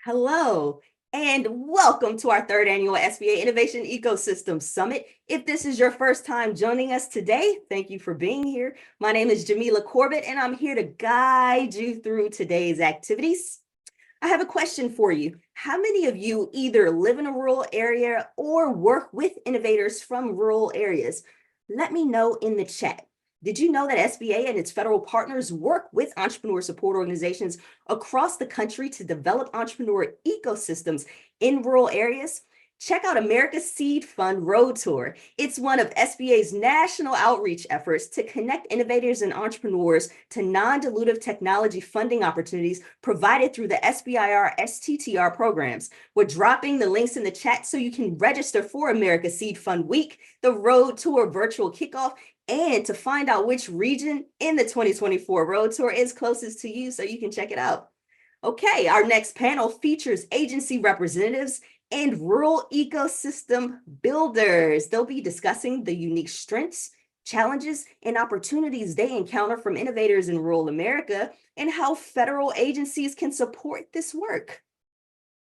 Hello, and welcome to our third annual SBA Innovation Ecosystem Summit. If this is your first time joining us today, thank you for being here. My name is Jamila Corbett, and I'm here to guide you through today's activities. I have a question for you. How many of you either live in a rural area or work with innovators from rural areas? Let me know in the chat. Did you know that SBA and its federal partners work with entrepreneur support organizations across the country to develop entrepreneur ecosystems in rural areas? Check out America's Seed Fund Road Tour. It's one of SBA's national outreach efforts to connect innovators and entrepreneurs to non-dilutive technology funding opportunities provided through the SBIR STTR programs. We're dropping the links in the chat so you can register for America's Seed Fund Week, the Road Tour virtual kickoff, and to find out which region in the 2024 Road Tour is closest to you so you can check it out. Okay, our next panel features agency representatives and rural ecosystem builders. They'll be discussing the unique strengths, challenges, and opportunities they encounter from innovators in rural America and how federal agencies can support this work.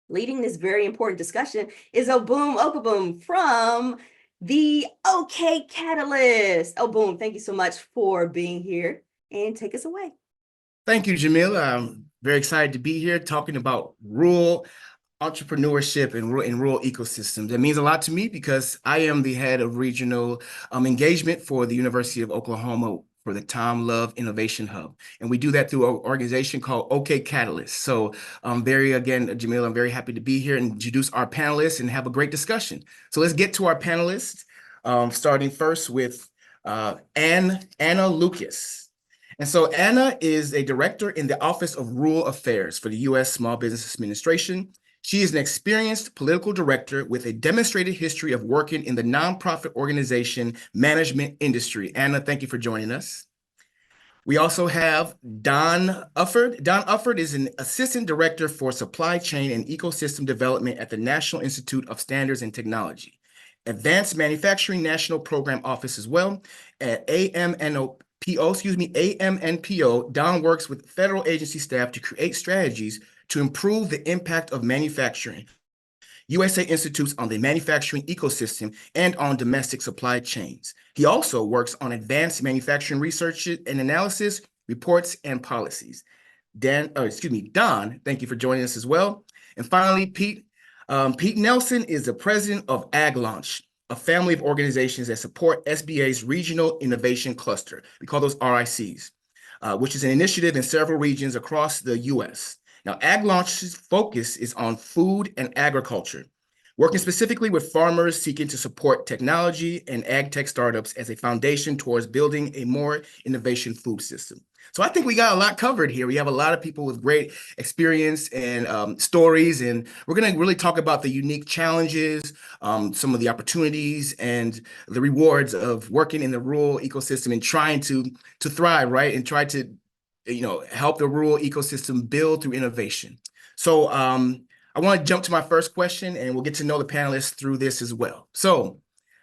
Leading this very important discussion is Obum Okaboom from the OK Catalyst. Obum, thank you so much for being here and take us away. Thank you, Jamila. I'm very excited to be here talking about rural entrepreneurship and rural ecosystems. It means a lot to me because I am the head of regional engagement for the University of Oklahoma for the Tom Love Innovation Hub. And we do that through an organization called OK Catalyst. So Jamila, I'm very happy to be here and introduce our panelists and have a great discussion. So let's get to our panelists, starting first with Anna Lucas. And so Anna is a director in the Office of Rural Affairs for the U.S. Small Business Administration. She is an experienced political director with a demonstrated history of working in the nonprofit organization management industry. Anna, thank you for joining us. We also have Don Ufford. Don Ufford is an assistant director for supply chain and ecosystem development at the National Institute of Standards and Technology, Advanced Manufacturing National Program Office as well at AMNPO. Don works with federal agency staff to create strategies to improve the impact of manufacturing, USA Institutes on the manufacturing ecosystem, and on domestic supply chains. He also works on advanced manufacturing research and analysis, reports, and policies. Don, thank you for joining us as well. And finally, Pete Nelson is the president of Ag Launch, a family of organizations that support SBA's Regional Innovation Cluster. We call those RICs, which is an initiative in several regions across the U.S. Now, Ag Launch's focus is on food and agriculture, working specifically with farmers seeking to support technology and ag tech startups as a foundation towards building a more innovation food system. So I think we got a lot covered here. We have a lot of people with great experience and stories, and we're going to really talk about the unique challenges, some of the opportunities, and the rewards of working in the rural ecosystem and trying to thrive, right, and try to help the rural ecosystem build through innovation. So I want to jump to my first question, and we'll get to know the panelists through this as well. So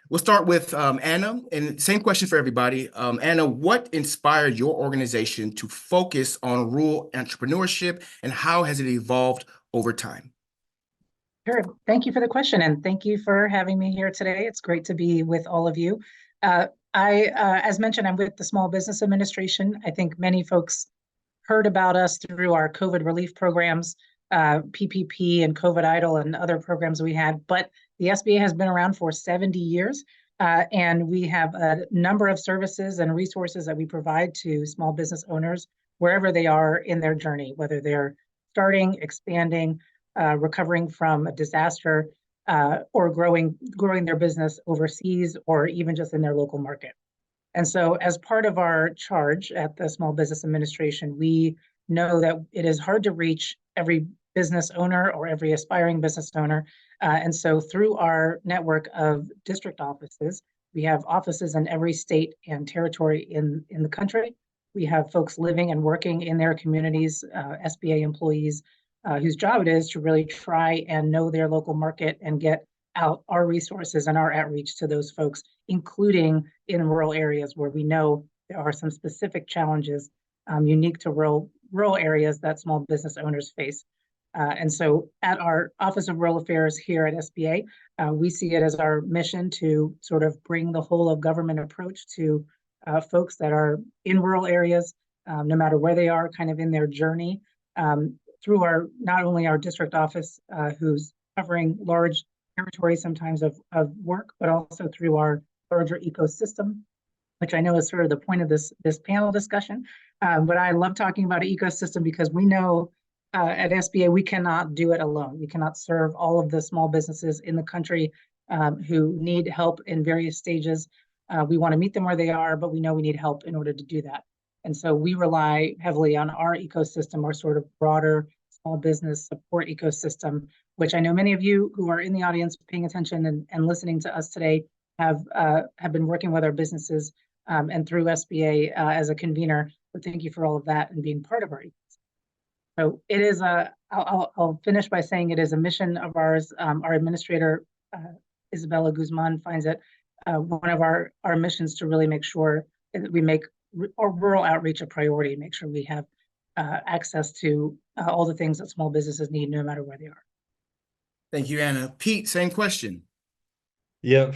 we'll start with Anna, and same question for everybody. Anna, what inspired your organization to focus on rural entrepreneurship, and how has it evolved over time? Sure. Thank you for the question, and thank you for having me here today. It's great to be with all of you. As mentioned, I'm with the Small Business Administration. I think many folks heard about us through our COVID relief programs, PPP and COVID Idle and other programs we had, but the SBA has been around for 70 years, and we have a number of services and resources that we provide to small business owners wherever they are in their journey, whether they're starting, expanding, recovering from a disaster, or growing their business overseas, or even just in their local market. And so as part of our charge at the Small Business Administration, we know that it is hard to reach every business owner or every aspiring business owner. And so through our network of district offices, we have offices in every state and territory in the country. We have folks living and working in their communities, SBA employees, whose job it is to really try and know their local market and get out our resources and our outreach to those folks, including in rural areas where we know there are some specific challenges unique to rural areas that small business owners face. And so at our Office of Rural Affairs here at SBA, we see it as our mission to sort of bring the whole of government approach to folks that are in rural areas, no matter where they are kind of in their journey, through not only our district office, who's covering large territories sometimes of work, but also through our larger ecosystem, which I know is sort of the point of this panel discussion. But I love talking about an ecosystem because we know at SBA, we cannot do it alone. We cannot serve all of the small businesses in the country who need help in various stages. We want to meet them where they are, but we know we need help in order to do that. And so we rely heavily on our ecosystem, our sort of broader small business support ecosystem, which I know many of you who are in the audience paying attention and listening to us today have been working with our businesses and through SBA as a convener. So thank you for all of that and being part of our ecosystem. So it is I'll finish by saying it is a mission of ours. Our administrator, Isabella Guzman, finds it one of our missions to really make sure that we make rural outreach a priority, and make sure we have access to all the things that small businesses need, no matter where they are. Thank you, Anna. Pete, same question. Yeah,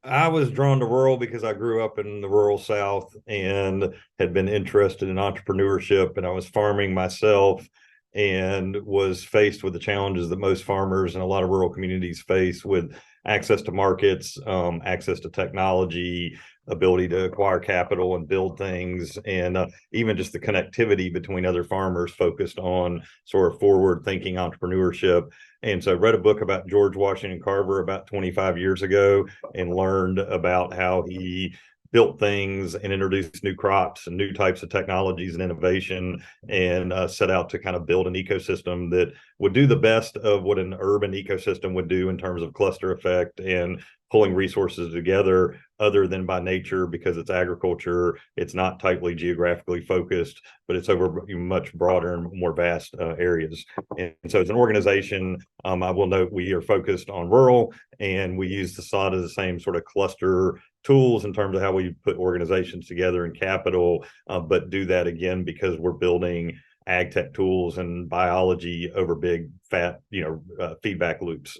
I was drawn to rural because I grew up in the rural South and had been interested in entrepreneurship, and I was farming myself and was faced with the challenges that most farmers and a lot of rural communities face with access to markets, access to technology, ability to acquire capital and build things, and even just the connectivity between other farmers focused on sort of forward-thinking entrepreneurship. And so I read a book about George Washington Carver about 25 years ago and learned about how he built things and introduced new crops and new types of technologies and innovation, and set out to kind of build an ecosystem that would do the best of what an urban ecosystem would do in terms of cluster effect and pulling resources together, other than by nature, because it's agriculture. It's not tightly geographically focused, but it's over much broader and more vast areas. And so as an organization, I will note we are focused on rural, and we use the SOT as the same sort of cluster tools in terms of how we put organizations together in capital, but do that again because we're building ag tech tools and biology over big fat, feedback loops.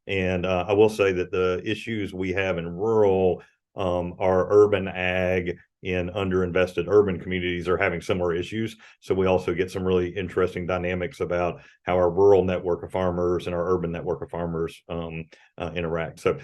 And I will say that the issues we have in rural are urban ag in underinvested urban communities are having similar issues. So we also get some really interesting dynamics about how our rural network of farmers and our urban network of farmers interact. So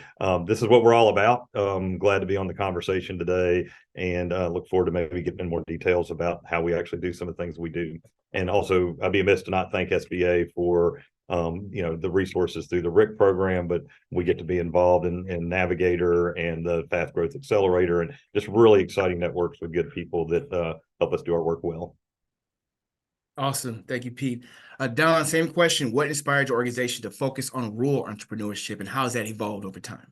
this is what we're all about. Glad to be on the conversation today, and look forward to maybe getting in more details about how we actually do some of the things we do. And also, I'd be amiss to not thank SBA for the resources through the RIC program, but we get to be involved in Navigator and the Fast Growth Accelerator, and just really exciting networks with good people that help us do our work well. Awesome. Thank you, Pete. Don, same question. What inspired your organization to focus on rural entrepreneurship, and how has that evolved over time?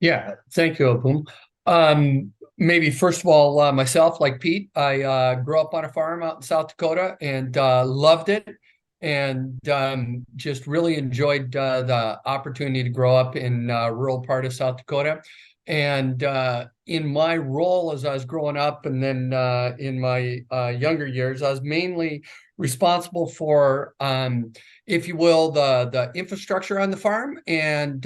Yeah, thank you, Abum. Maybe first of all, myself, like Pete, I grew up on a farm out in South Dakota and loved it, and just really enjoyed the opportunity to grow up in rural part of South Dakota. And in my role as I was growing up, and then in my younger years, I was mainly responsible for, if you will, the infrastructure on the farm, and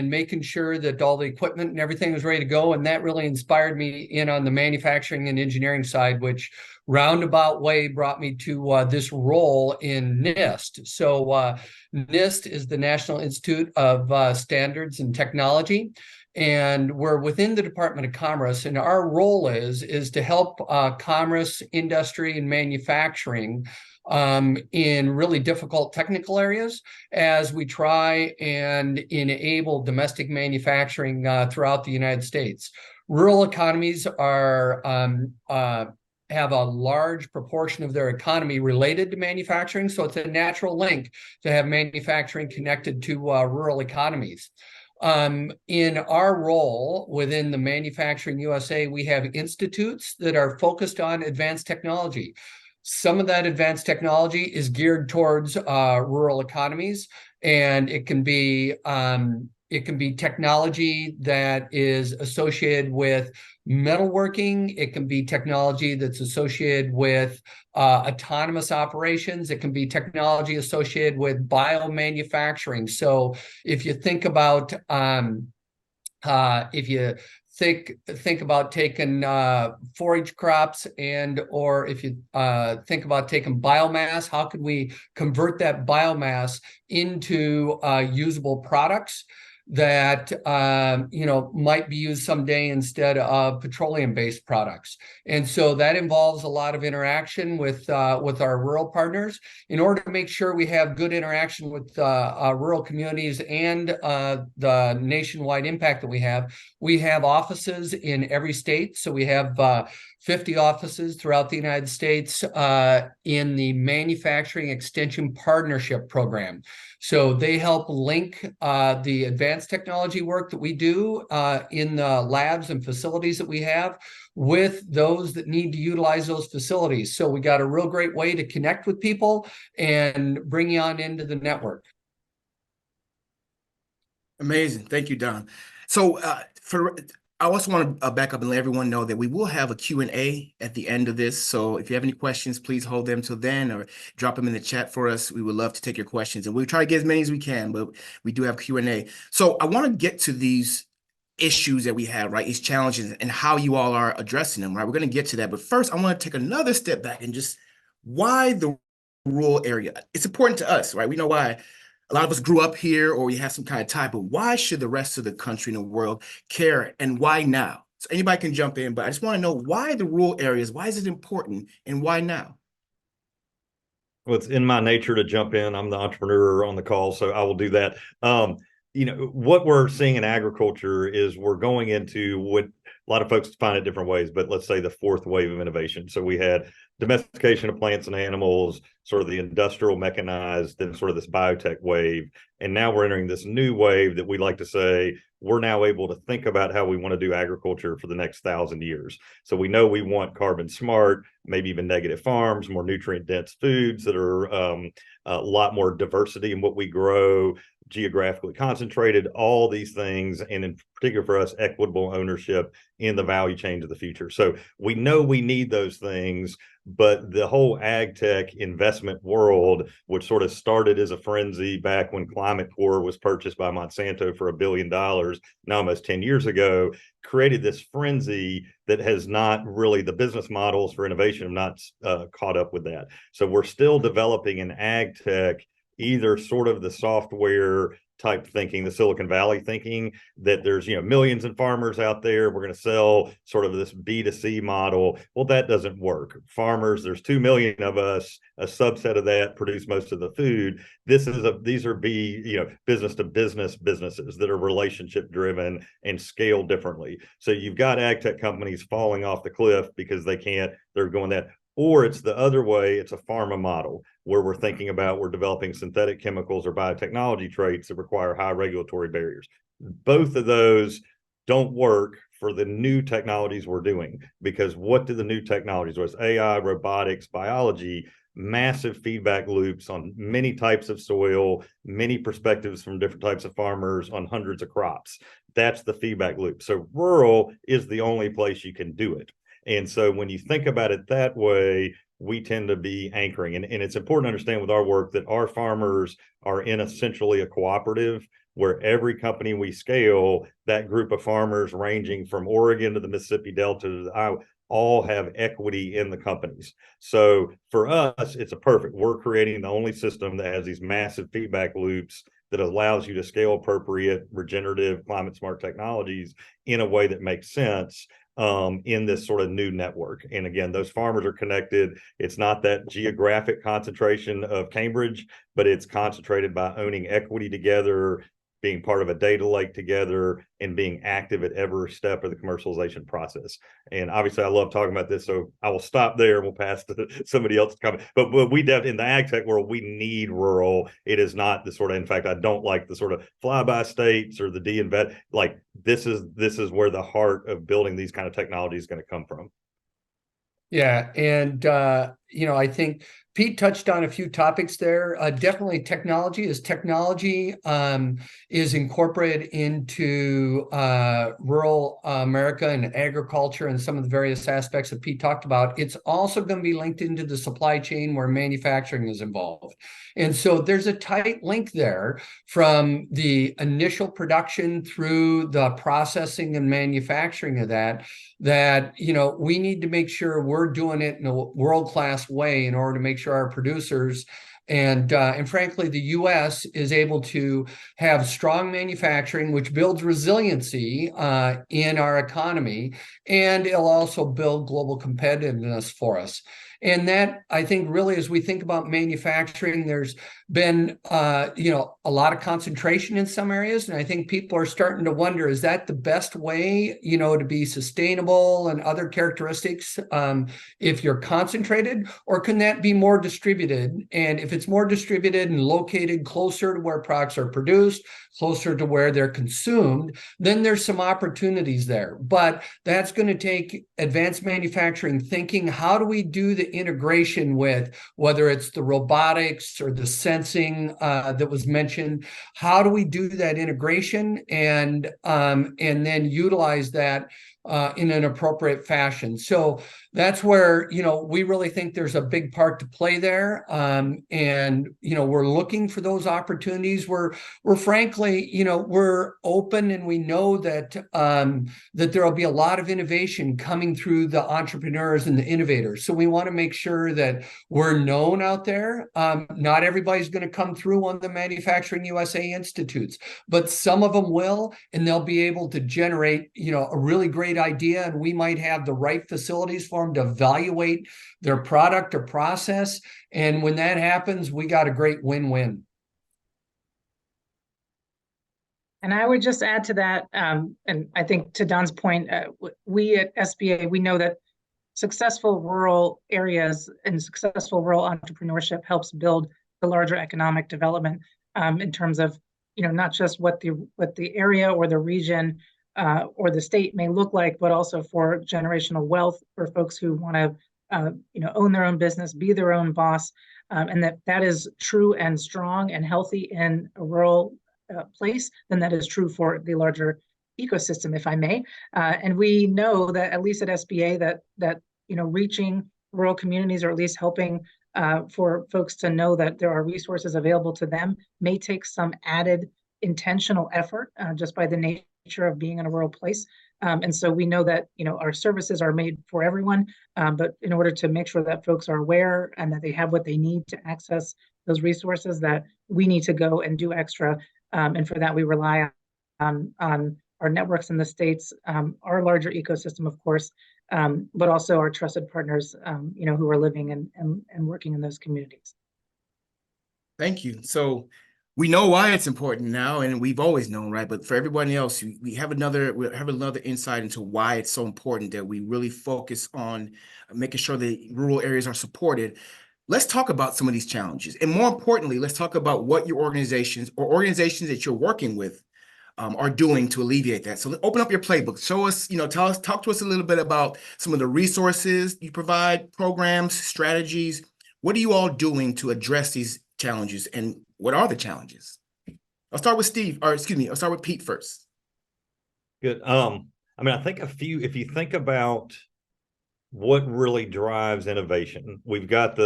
making sure that all the equipment and everything was ready to go. And that really inspired me in on the manufacturing and engineering side, which roundabout way brought me to this role in NIST. So NIST is the National Institute of Standards and Technology. And we're within the Department of Commerce, and our role is to help commerce, industry, and manufacturing in really difficult technical areas as we try and enable domestic manufacturing throughout the United States. Rural economies are have a large proportion of their economy related to manufacturing, so it's a natural link to have manufacturing connected to rural economies. In our role within the Manufacturing USA, we have institutes that are focused on advanced technology. Some of that advanced technology is geared towards rural economies, and it can be It can be technology that is associated with metalworking. It can be technology that's associated with autonomous operations. It can be technology associated with biomanufacturing. So if you think about if you think about taking forage crops, and or if you think about taking biomass, how could we convert that biomass into usable products that might be used someday instead of petroleum-based products? And so that involves a lot of interaction with our rural partners in order to make sure we have good interaction with rural communities and the nationwide impact that we have. We have offices in every state, so we have 50 offices throughout the United States in the Manufacturing Extension Partnership Program. So they help link the advanced technology work that we do in the labs and facilities that we have with those that need to utilize those facilities. So we got a real great way to connect with people and bring you on into the network. Amazing. Thank you, Don. So I also want to back up and let everyone know that we will have a Q&A at the end of this. So if you have any questions, please hold them till then or drop them in the chat for us. We would love to take your questions, and we'll try to get as many as we can, but we do have Q&A. So I want to get to these issues that we have, right? These challenges and how you all are addressing them, right? We're going to get to that. But first, I want to take another step back and just why the rural area? It's important to us, right? We know why. A lot of us grew up here or we have some kind of tie, but why should the rest of the country and the world care, and why now? So anybody can jump in, but I just want to know why the rural areas, why is it important, and why now? Well, it's in my nature to jump in. I'm the entrepreneur on the call, so I will do that. What we're seeing in agriculture is we're going into what a lot of folks find it different ways, but let's say the fourth wave of innovation. So we had domestication of plants and animals, sort of the industrial mechanized, then sort of this biotech wave. And now we're entering this new wave that we like to say we're now able to think about how we want to do agriculture for the next 1,000 years. So we know we want carbon smart, maybe even negative farms, more nutrient dense foods that are a lot more diversity in what we grow, geographically concentrated, all these things, and in particular for us, equitable ownership in the value chains of the future. So we know we need those things, but the whole ag tech investment world, which sort of started as a frenzy back when Climate Corps was purchased by Monsanto for $1 billion, now almost 10 years ago, created this frenzy that has not really, the business models for innovation have not caught up with that. So we're still developing an ag tech, either sort of the software type thinking, the Silicon Valley thinking that there's, millions of farmers out there. We're going to sell sort of this B2C model. Well, that doesn't work. Farmers, there's 2 million of us, a subset of that produce most of the food. These are business to business businesses that are relationship driven and scale differently. So you've got ag tech companies falling off the cliff because they're going that. Or it's the other way, it's a pharma model where we're developing synthetic chemicals or biotechnology traits that require high regulatory barriers. Both of those don't work for the new technologies we're doing, because what do the new technologies, whether it's AI, robotics, biology, massive feedback loops on many types of soil, many perspectives from different types of farmers on hundreds of crops. That's the feedback loop. So rural is the only place you can do it. And so when you think about it that way, we tend to be anchoring. And it's important to understand with our work that our farmers are in essentially a cooperative where every company we scale, that group of farmers ranging from Oregon to the Mississippi Delta to the Iowa, all have equity in the companies. So for us, it's we're creating the only system that has these massive feedback loops that allows you to scale appropriate, regenerative, climate smart technologies in a way that makes sense in this sort of new network. And again, those farmers are connected. It's not that geographic concentration of Cambridge, but it's concentrated by owning equity together, being part of a data lake together, and being active at every step of the commercialization process. And obviously, I love talking about this, so I will stop there and we'll pass to somebody else to come. But we definitely, in the ag tech world, we need rural. It is not the sort of, in fact, I don't like the sort of fly-by states or the de-invest. Like this is where the heart of building these kind of technology is going to come from. Yeah, and I think Pete touched on a few topics there. Definitely technology is incorporated into rural America and agriculture and some of the various aspects that Pete talked about. It's also going to be linked into the supply chain where manufacturing is involved. And so there's a tight link there from the initial production through the processing and manufacturing of that, we need to make sure we're doing it in a world-class way in order to make sure our producers and frankly, the U.S. is able to have strong manufacturing, which builds resiliency in our economy, and it'll also build global competitiveness for us. And that, I think, really, as we think about manufacturing, there's been, a lot of concentration in some areas. And I think people are starting to wonder, is that the best way, to be sustainable and other characteristics if you're concentrated, or can that be more distributed? And if it's more distributed and located closer to where products are produced, closer to where they're consumed, then there's some opportunities there. But that's going to take advanced manufacturing thinking. How do we do the integration with, whether it's the robotics or the sensing that was mentioned? How do we do that integration and then utilize that in an appropriate fashion? So that's where, we really think there's a big part to play there. We're looking for those opportunities. We're frankly, we're open, and we know that that there'll be a lot of innovation coming through the entrepreneurs and the innovators. So we want to make sure that we're known out there. Not everybody's going to come through on the Manufacturing USA Institutes, but some of them will, and they'll be able to generate, a really great idea, and we might have the right facilities for them to evaluate their product or process. And when that happens, we got a great win-win. And I would just add to that, and I think to Don's point, we at SBA, we know that successful rural areas and successful rural entrepreneurship helps build the larger economic development in terms of, not just what the area or the region or the state may look like, but also for generational wealth for folks who want to, own their own business, be their own boss, and that is true and strong and healthy in a rural place, then that is true for the larger ecosystem, if I may. And we know that, at least at SBA, that reaching rural communities, or at least helping for folks to know that there are resources available to them, may take some added intentional effort just by the nature of being in a rural place. And so we know that our services are made for everyone, but in order to make sure that folks are aware and that they have what they need to access those resources, that we need to go and do extra. And for that, we rely on our networks in the states, our larger ecosystem, of course, but also our trusted partners, who are living and working in those communities. Thank you. So we know why it's important now, and we've always known, right? But for everybody else, we have another insight into why it's so important that we really focus on making sure that rural areas are supported. Let's talk about some of these challenges. And more importantly, let's talk about what your organizations or organizations that you're working with are doing to alleviate that. So open up your playbook. Show us, talk to us a little bit about some of the resources you provide, programs, strategies. What are you all doing to address these challenges, and what are the challenges? I'll start with I'll start with Pete first. Good. I think if you think about what really drives innovation, we've got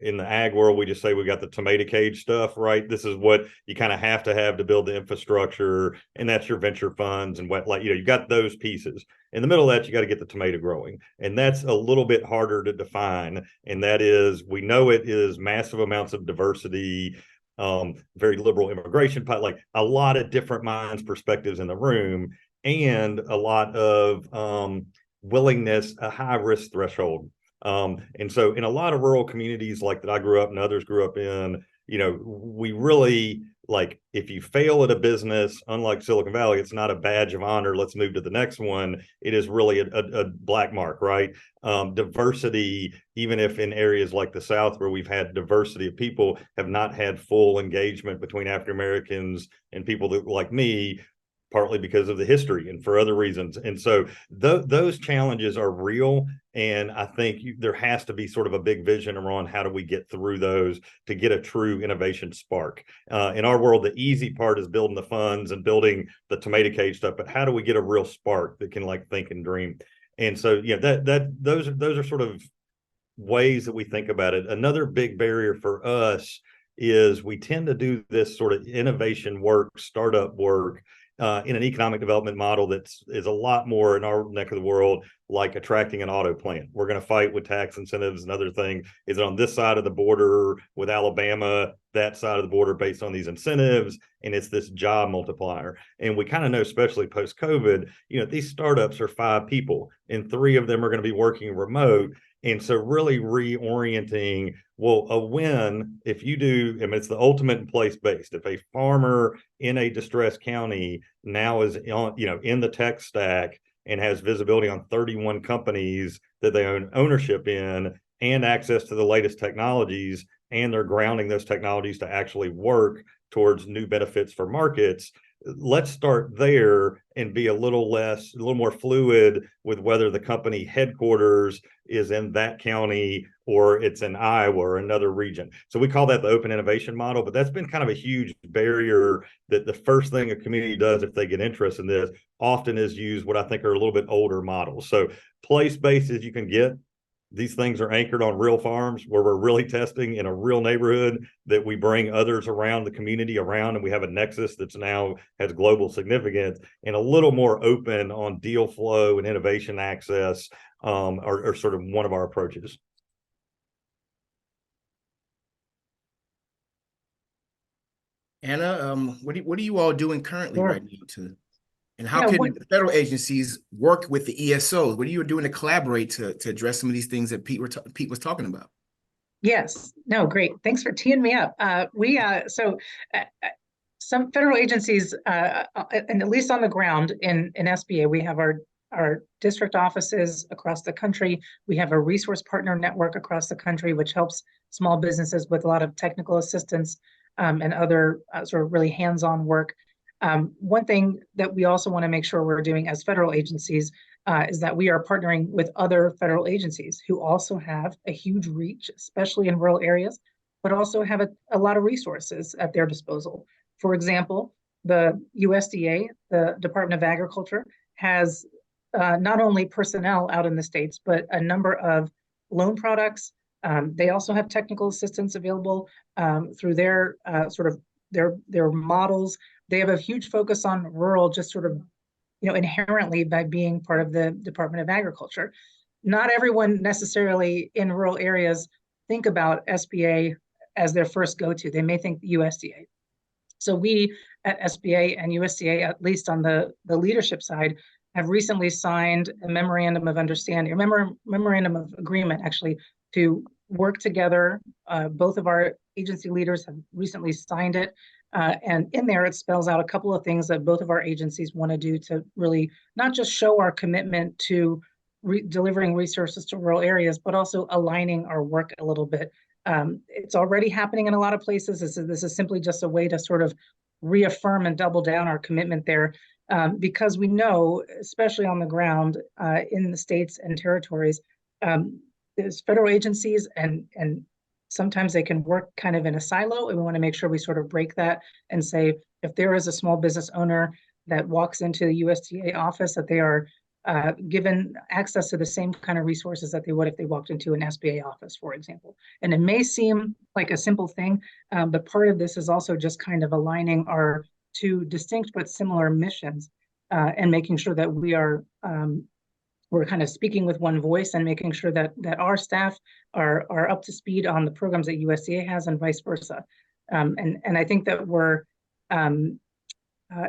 in the ag world, we just say we got the tomato cage stuff, right? This is what you kind of have to build the infrastructure, and that's your venture funds and you got those pieces. In the middle of that, you got to get the tomato growing, and that's a little bit harder to define. And that is, we know it is massive amounts of diversity, very liberal immigration, like a lot of different minds, perspectives in the room, and a lot of willingness, a high risk threshold. And so in a lot of rural communities like that I grew up and others grew up in, we really, if you fail at a business, unlike Silicon Valley, it's not a badge of honor, let's move to the next one. It is really a black mark, right? Diversity, even if in areas like the South where we've had diversity of people, have not had full engagement between African Americans and people that, like me, partly because of the history and for other reasons. And so those challenges are real. And I think there has to be sort of a big vision around how do we get through those to get a true innovation spark. In our world, the easy part is building the funds and building the tomato cage stuff, but how do we get a real spark that can like think and dream? And so, those are sort of ways that we think about it. Another big barrier for us is we tend to do this sort of innovation work, startup work, in an economic development model is a lot more in our neck of the world, like attracting an auto plant. We're going to fight with tax incentives and other things. Is it on this side of the border with Alabama, that side of the border based on these incentives? And it's this job multiplier. And we kind of know, especially post-COVID, these startups are 5 people and 3 of them are going to be working remote. And so really reorienting, well, a win, if you do, I mean, it's the ultimate in place-based. If a farmer in a distressed county now is on, in the tech stack and has visibility on 31 companies that they own ownership in and access to the latest technologies, and they're grounding those technologies to actually work towards new benefits for markets, let's start there and be a little more fluid with whether the company headquarters is in that county or it's in Iowa or another region. So we call that the open innovation model, but that's been kind of a huge barrier that the first thing a community does if they get interested in this often is use what I think are a little bit older models. So place-based as you can get. These things are anchored on real farms where we're really testing in a real neighborhood that we bring others around the community around, and we have a nexus that's now has global significance, and a little more open on deal flow and innovation access are sort of one of our approaches. Anna, what are you all doing currently Sure. right now and how can federal agencies work with the ESOs? What are you doing to collaborate to address some of these things that Pete was talking about? Yes, no, great. Thanks for teeing me up. Some federal agencies, and at least on the ground in SBA, we have our district offices across the country. We have a resource partner network across the country, which helps small businesses with a lot of technical assistance and other sort of really hands-on work. One thing that we also want to make sure we're doing as federal agencies is that we are partnering with other federal agencies who also have a huge reach, especially in rural areas, but also have a lot of resources at their disposal. For example, the USDA, the Department of Agriculture, has not only personnel out in the states, but a number of loan products. They also have technical assistance available through their their models. They have a huge focus on rural, just sort of, inherently by being part of the Department of Agriculture. Not everyone necessarily in rural areas think about SBA as their first go-to. They may think USDA. So we at SBA and USDA, at least on the leadership side, have recently signed a memorandum of understanding, a memorandum of agreement, actually, to work together. Both of our agency leaders have recently signed it. And in there, it spells out a couple of things that both of our agencies want to do to really not just show our commitment to delivering resources to rural areas, but also aligning our work a little bit. It's already happening in a lot of places. This is simply just a way to sort of reaffirm and double down our commitment there, because we know, especially on the ground in the states and territories, there's federal agencies and sometimes they can work kind of in a silo, and we want to make sure we sort of break that and say, if there is a small business owner that walks into the USDA office, that they are given access to the same kind of resources that they would if they walked into an SBA office, for example. And it may seem like a simple thing, but part of this is also just kind of aligning our two distinct but similar missions and making sure that we're kind of speaking with one voice and making sure that our staff are up to speed on the programs that USDA has and vice versa. And I think that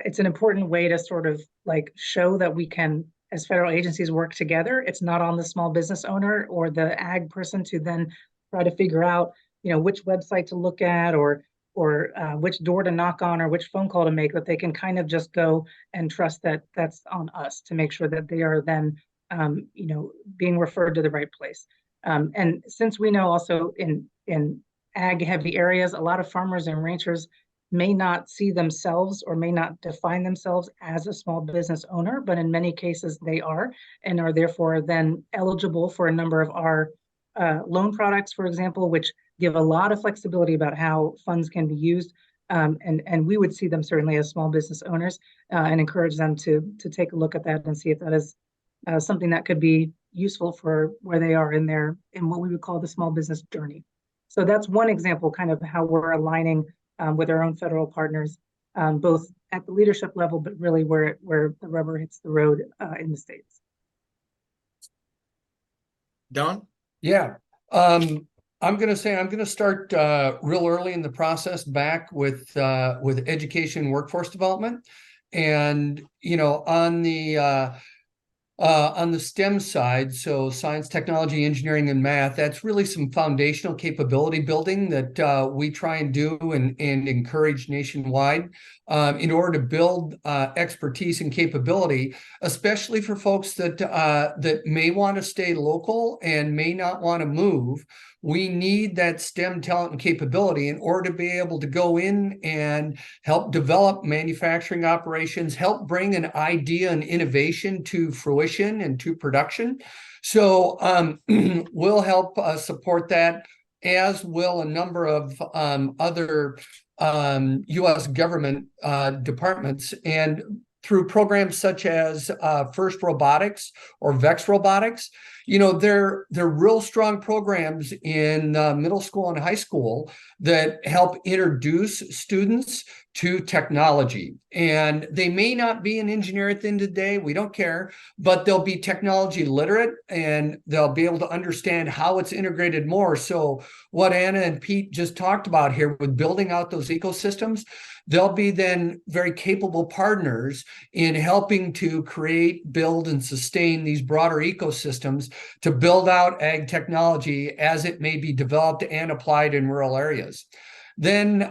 it's an important way to sort of like show that we can, as federal agencies, work together. It's not on the small business owner or the ag person to then try to figure out, which website to look at or which door to knock on or which phone call to make, that they can kind of just go and trust that that's on us to make sure that they are then being referred to the right place. And since we know also in ag heavy areas, a lot of farmers and ranchers may not see themselves or may not define themselves as a small business owner, but in many cases they are, and are therefore then eligible for a number of our loan products, for example, which give a lot of flexibility about how funds can be used. And we would see them certainly as small business owners, and encourage them to take a look at that and see if that is something that could be useful for where they are in what we would call the small business journey. So that's one example kind of how we're aligning with our own federal partners, both at the leadership level, but really where the rubber hits the road in the states. Don? Yeah. I'm going to start real early in the process back with education and workforce development. And, on the STEM side, so science, technology, engineering, and math, that's really some foundational capability building that we try and do and encourage nationwide in order to build expertise and capability, especially for folks that may want to stay local and may not want to move. We need that STEM talent and capability in order to be able to go in and help develop manufacturing operations, help bring an idea and innovation to fruition and to production. So we'll help support that, as will a number of other U.S. government departments, and through programs such as FIRST Robotics or VEX Robotics. They're real strong programs in middle school and high school that help introduce students to technology. And they may not be an engineer at the end of the day, we don't care, but they'll be technology literate and they'll be able to understand how it's integrated more. So what Anna and Pete just talked about here with building out those ecosystems, they'll be then very capable partners in helping to create, build, and sustain these broader ecosystems to build out ag technology as it may be developed and applied in rural areas. Then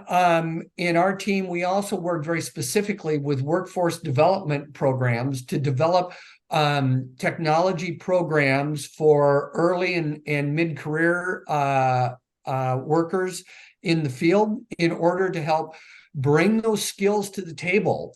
in our team, we also work very specifically with workforce development programs to develop technology programs for early and mid-career workers in the field in order to help bring those skills to the table,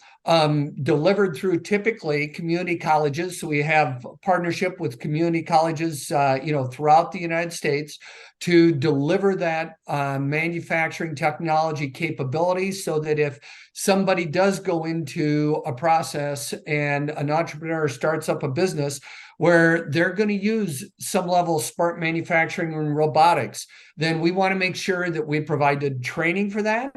delivered through typically community colleges. So we have partnership with community colleges, throughout the United States to deliver that manufacturing technology capability, so that if somebody does go into a process and an entrepreneur starts up a business where they're going to use some level of smart manufacturing and robotics, then we want to make sure that we provided training for that,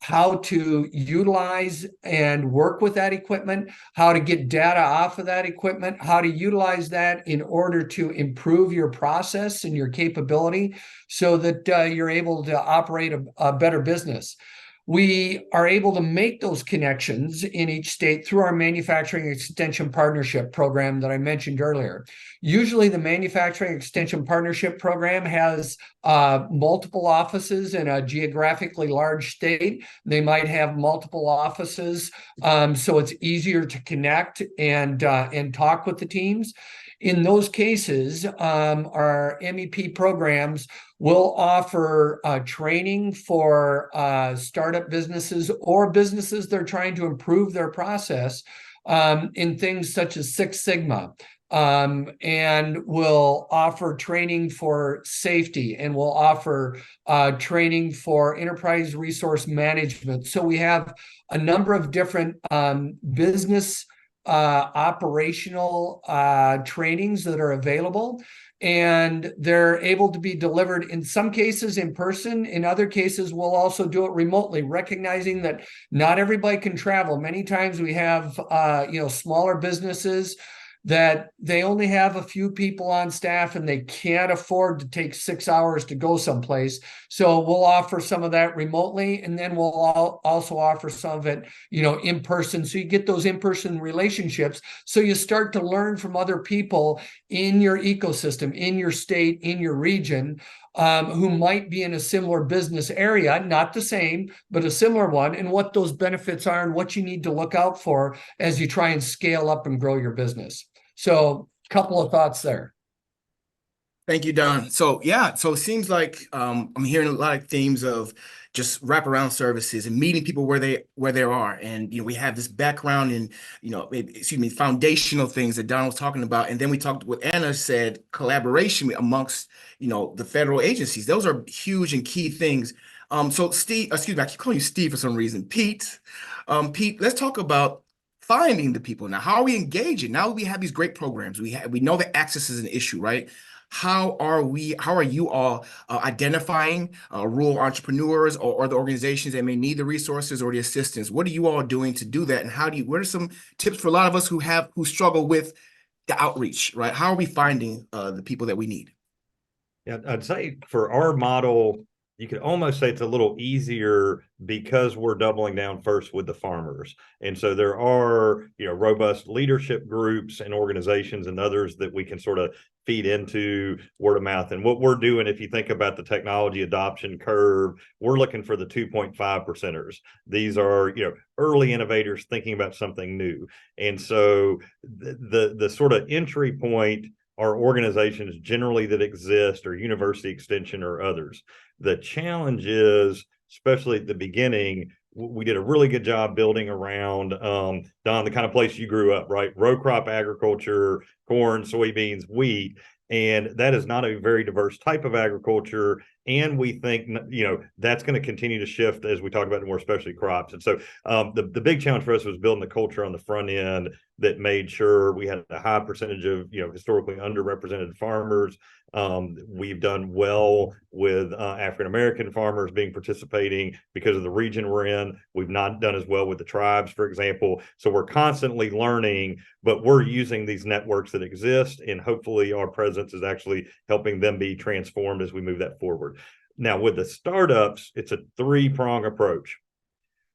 how to utilize and work with that equipment, how to get data off of that equipment, how to utilize that in order to improve your process and your capability so that you're able to operate a better business. We are able to make those connections in each state through our Manufacturing Extension Partnership program that I mentioned earlier. Usually the Manufacturing Extension Partnership program has multiple offices in a geographically large state. They might have multiple offices, so it's easier to connect and talk with the teams. In those cases, our MEP programs will offer training for startup businesses or businesses that are trying to improve their process in things such as Six Sigma, and will offer training for safety, and will offer training for enterprise resource management. So we have a number of different business operational trainings that are available, and they're able to be delivered in some cases in person. In other cases, we'll also do it remotely, recognizing that not everybody can travel. Many times we have smaller businesses that they only have a few people on staff and they can't afford to take 6 hours to go someplace. So we'll offer some of that remotely, and then we'll also offer some of it, in person. So you get those in-person relationships. So you start to learn from other people in your ecosystem, in your state, in your region, who might be in a similar business area, not the same, but a similar one, and what those benefits are and what you need to look out for as you try and scale up and grow your business. So a couple of thoughts there. Thank you, Don. So yeah, so it seems like I'm hearing a lot of themes of just wraparound services and meeting people where they are. And we have this background in, excuse me, foundational things that Don was talking about. And then we talked what Anna said, collaboration amongst, the federal agencies. Those are huge and key things. So Steve, excuse me, I keep calling you Steve for some reason. Pete, let's talk about finding the people. Now, how are we engaging? Now we have these great programs. We know that access is an issue, right? How are you all identifying rural entrepreneurs or the organizations that may need the resources or the assistance? What are you all doing to do that? And what are some tips for a lot of us who struggle with the outreach, right? How are we finding the people that we need? Yeah, I'd say for our model, you could almost say it's a little easier because we're doubling down first with the farmers. And so there are, robust leadership groups and organizations and others that we can sort of feed into word of mouth. And what we're doing, if you think about the technology adoption curve, we're looking for the 2.5 percenters. These are, early innovators thinking about something new. And so the sort of entry point are organizations generally that exist, or university extension or others. The challenge is, especially at the beginning, we did a really good job building around, Don, the kind of place you grew up, right? Row crop agriculture, corn, soybeans, wheat. And that is not a very diverse type of agriculture. And we think, that's going to continue to shift as we talk about more specialty crops. And so the big challenge for us was building the culture on the front end that made sure we had a high percentage of, historically underrepresented farmers. We've done well with African-American farmers participating because of the region we're in. We've not done as well with the tribes, for example. So we're constantly learning, but we're using these networks that exist, and hopefully our presence is actually helping them be transformed as we move that forward. Now, with the startups, it's a three-prong approach.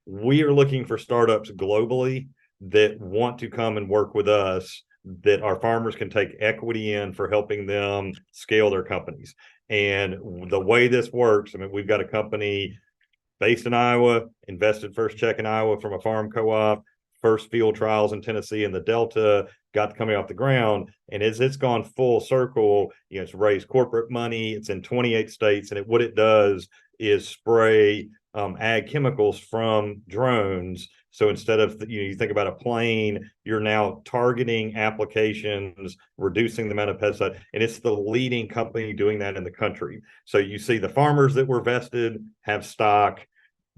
We are looking for startups globally that want to come and work with us, that our farmers can take equity in for helping them scale their companies. And the way this works, we've got a company based in Iowa, invested first check in Iowa from a farm co-op, first field trials in Tennessee and the Delta, got the company off the ground. And as it's gone full circle, it's raised corporate money. It's in 28 states. And what it does is spray ag chemicals from drones. So instead of, you think about a plane, you're now targeting applications, reducing the amount of pesticide, and it's the leading company doing that in the country. So you see the farmers that were vested have stock.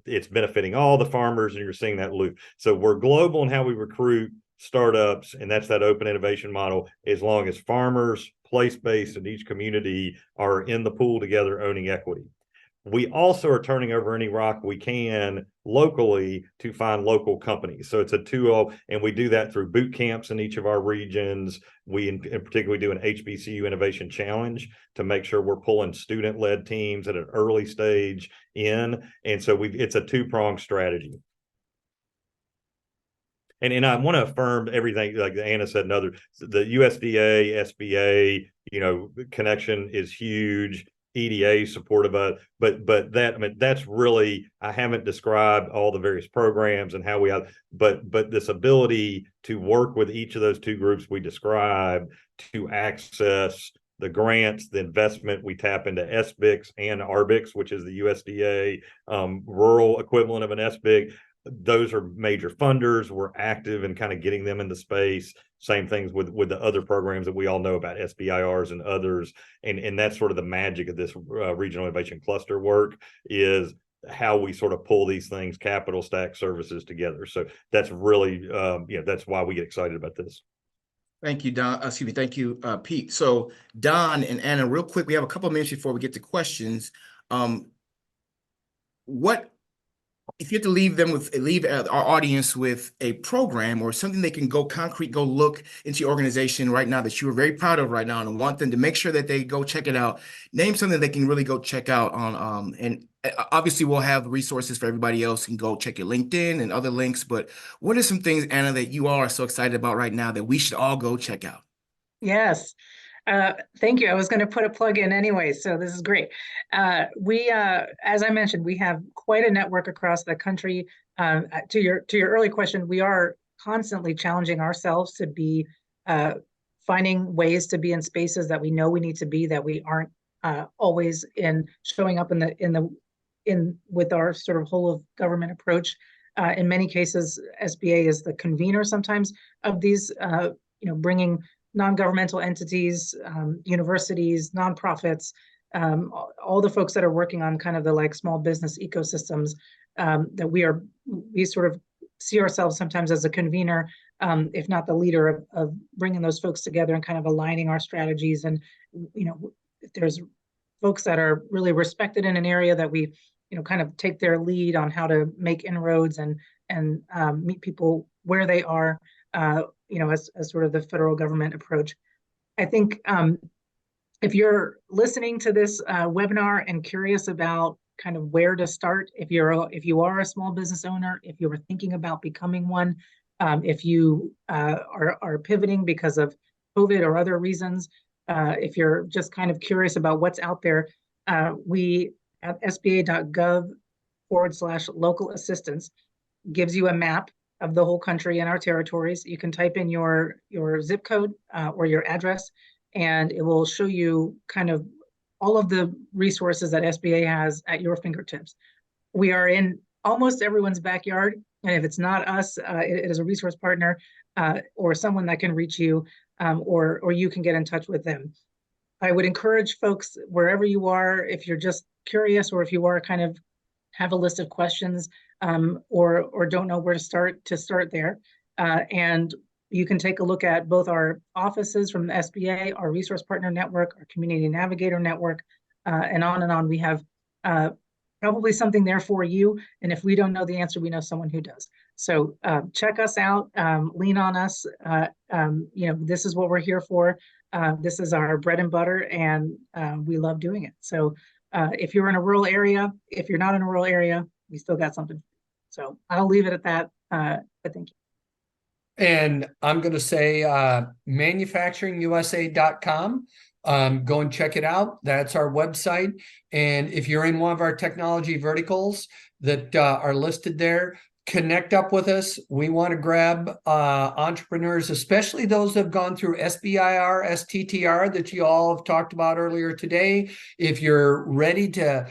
It's benefiting all the farmers, and you're seeing that loop. So we're global in how we recruit startups, and that's that open innovation model, as long as farmers, place-based in each community, are in the pool together owning equity. We also are turning over any rock we can locally to find local companies. So it's a 2-0, and we do that through boot camps in each of our regions. We in particular do an HBCU Innovation Challenge to make sure we're pulling student-led teams at an early stage in. And so it's a two-pronged strategy. And I want to affirm everything like Anna said and others. The USDA, SBA, connection is huge. EDA supportive of, but that's really, I haven't described all the various programs and how we have, but this ability to work with each of those two groups we described to access the grants, the investment. We tap into SBICs and RBICs, which is the USDA rural equivalent of an SBIC. Those are major funders. We're active in kind of getting them into space. Same things with the other programs that we all know about, SBIRs and others. And that's sort of the magic of this regional innovation cluster work, is how we sort of pull these things, capital stack services together. So that's really, that's why we get excited about this. Thank you, Don. Excuse me. Thank you, Pete. So Don and Anna, real quick, we have a couple of minutes before we get to questions. If you have to leave our audience with a program or something they can go look into your organization right now that you are very proud of right now and want them to make sure that they go check it out, name something they can really go check out on. And obviously we'll have resources for everybody else and go check your LinkedIn and other links. But what are some things, Anna, that you all are so excited about right now that we should all go check out? Yes. Thank you. I was going to put a plug in anyway, so this is great. As I mentioned, we have quite a network across the country. To your early question, we are constantly challenging ourselves to be finding ways to be in spaces that we know we need to be, that we aren't always in showing up in with our sort of whole of government approach. In many cases, SBA is the convener sometimes of these, bringing non-governmental entities, universities, nonprofits, all the folks that are working on kind of the like small business ecosystems, that we sort of see ourselves sometimes as a convener, if not the leader of bringing those folks together and kind of aligning our strategies. And, if there's folks that are really respected in an area, that we, kind of take their lead on how to make inroads and meet people where they are, as sort of the federal government approach. I think if you're listening to this webinar and curious about kind of where to start, if you are a small business owner, if you were thinking about becoming one, if you are pivoting because of COVID or other reasons, if you're just kind of curious about what's out there, we at sba.gov/local assistance gives you a map of the whole country and our territories. You can type in your zip code or your address, and it will show you kind of all of the resources that SBA has at your fingertips. We are in almost everyone's backyard, and if it's not us, it is a resource partner or someone that can reach you, or you can get in touch with them. I would encourage folks, wherever you are, if you're just curious, or if you are kind of have a list of questions, or don't know where to start there. And you can take a look at both our offices from the SBA, our resource partner network, our community navigator network, and on and on. We have probably something there for you. And if we don't know the answer, we know someone who does. So check us out, lean on us. This is what we're here for. This is our bread and butter, and we love doing it. So if you're in a rural area, if you're not in a rural area, we still got something. So I'll leave it at that. But thank you. And I'm going to say manufacturingusa.com. Go and check it out. That's our website. And if you're in one of our technology verticals that are listed there, connect up with us. We want to grab entrepreneurs, especially those that have gone through SBIR, STTR that you all have talked about earlier today. If you're ready to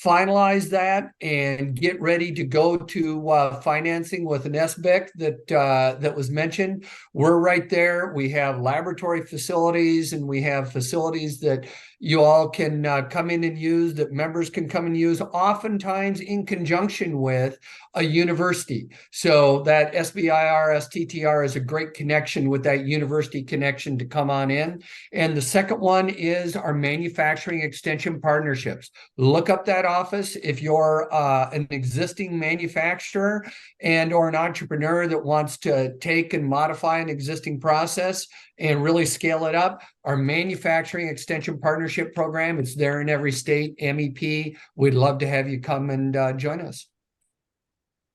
finalize that and get ready to go to financing with an SBIC that was mentioned, we're right there. We have laboratory facilities, and we have facilities that you all can come in and use, that members can come and use, oftentimes in conjunction with a university. So that SBIR, STTR is a great connection with that university connection to come on in. And the second one is our manufacturing extension partnerships. Look up that office if you're an existing manufacturer and or an entrepreneur that wants to take and modify an existing process and really scale it up. Our manufacturing extension partnership program, it's there in every state, MEP. We'd love to have you come and join us.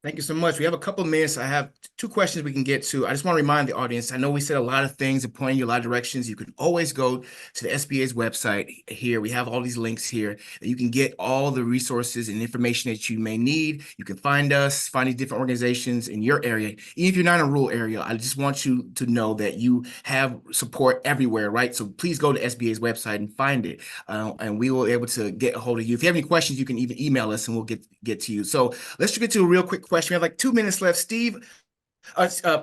Thank you so much. We have a couple of minutes. I have two questions we can get to. I just want to remind the audience, I know we said a lot of things and pointing you a lot of directions. You can always go to the SBA's website here. We have all these links here that you can get all the resources and information that you may need. You can find us, find these different organizations in your area. Even if you're not in a rural area, I just want you to know that you have support everywhere, right? So please go to SBA's website and find it. And we will be able to get a hold of you. If you have any questions, you can even email us and we'll get to you. So let's get to a real quick question. We have like 2 minutes left. Steve,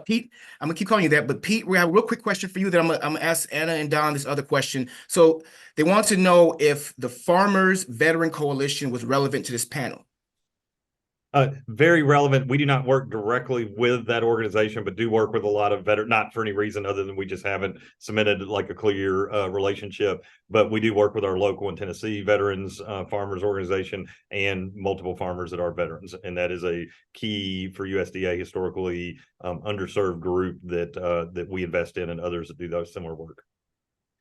Pete, I'm gonna keep calling you that, but Pete, we have a real quick question for you that I'm gonna ask Anna and Don this other question. So they want to know if the Farmers Veteran Coalition was relevant to this panel. Very relevant. We do not work directly with that organization, but do work with a lot of veterans, not for any reason other than we just haven't cemented like a clear relationship. But we do work with our local in Tennessee veterans farmers organization and multiple farmers that are veterans. And that is a key for USDA historically underserved group that we invest in, and others that do those similar work.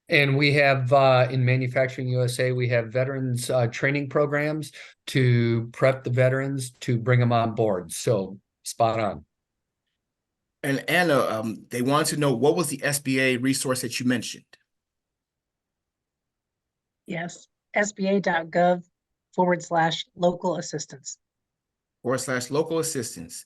And we have in Manufacturing USA, we have veterans training programs to prep the veterans to bring them on board. So spot on. And Anna, they want to know, what was the SBA resource that you mentioned? Yes, SBA.gov/local assistance. /local assistance.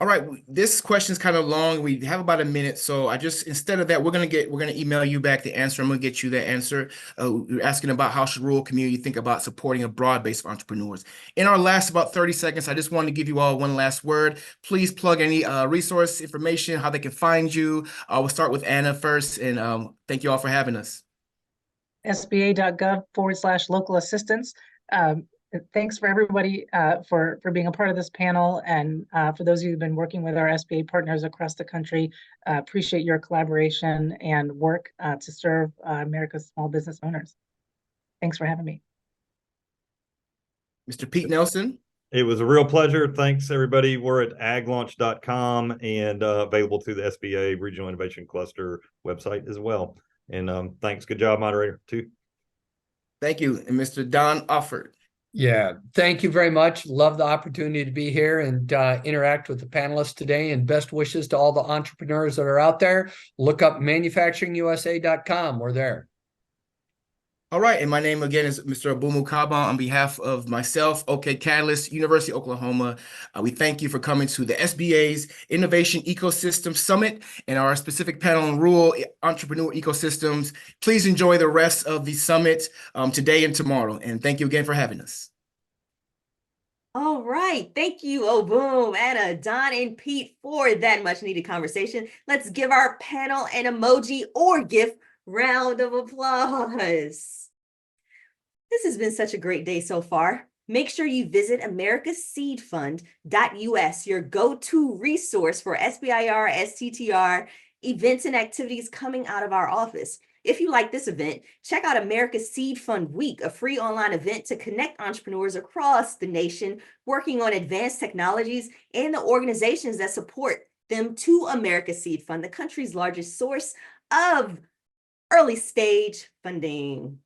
All right, this question is kind of long. We have about a minute, so instead of that, we're gonna email you back the answer. I'm gonna get you the answer. You're asking about how should rural community think about supporting a broad base of entrepreneurs. In our last about 30 seconds, I just wanted to give you all one last word. Please plug any resource information, how they can find you. We'll start with Anna first, and thank you all for having us. SBA.gov/local assistance. Thanks for everybody for being a part of this panel, and for those of you who've been working with our SBA partners across the country, appreciate your collaboration and work to serve America's small business owners. Thanks for having me. Mr. Pete Nelson. It was a real pleasure. Thanks, everybody. We're at aglaunch.com and available through the SBA Regional Innovation Cluster website as well. And thanks. Good job, moderator, too. Thank you. And Mr. Don Offord. Yeah, thank you very much. Love the opportunity to be here and interact with the panelists today, and best wishes to all the entrepreneurs that are out there. Look up manufacturingusa.com. We're there. All right, and my name again is Mr. Abumu Kaba on behalf of myself, OK Catalyst, University of Oklahoma. We thank you for coming to the SBA's Innovation Ecosystem Summit and our specific panel on rural entrepreneur ecosystems. Please enjoy the rest of the summit today and tomorrow. And thank you again for having us. All right. Thank you, Obum, Anna, Don, and Pete for that much needed conversation. Let's give our panel an emoji or GIF round of applause. This has been such a great day so far. Make sure you visit americaseedfund.us, your go-to resource for SBIR, STTR, events and activities coming out of our office. If you like this event, check out America's Seed Fund Week, a free online event to connect entrepreneurs across the nation working on advanced technologies and the organizations that support them to America's Seed Fund, the country's largest source of early stage funding.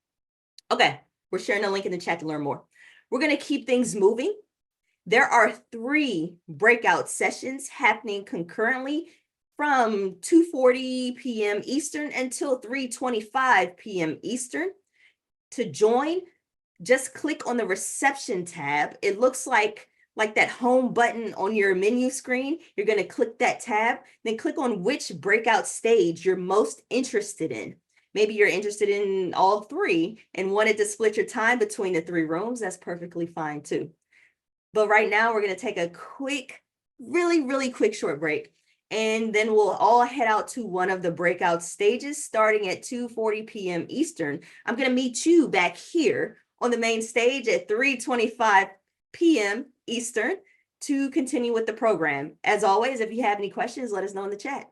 Okay. We're sharing a link in the chat to learn more. We're going to keep things moving. There are 3 breakout sessions happening concurrently from 2:40 p.m. Eastern until 3:25 p.m. Eastern. To join, just click on the reception tab. It looks like that home button on your menu screen. You're going to click that tab, then click on which breakout stage you're most interested in. Maybe you're interested in all 3 and wanted to split your time between the 3 rooms. That's perfectly fine too. But right now we're going to take a quick, really quick short break. And then we'll all head out to one of the breakout stages starting at 2:40 p.m. Eastern. I'm going to meet you back here on the main stage at 3:25 p.m. Eastern to continue with the program. As always, if you have any questions, let us know in the chat.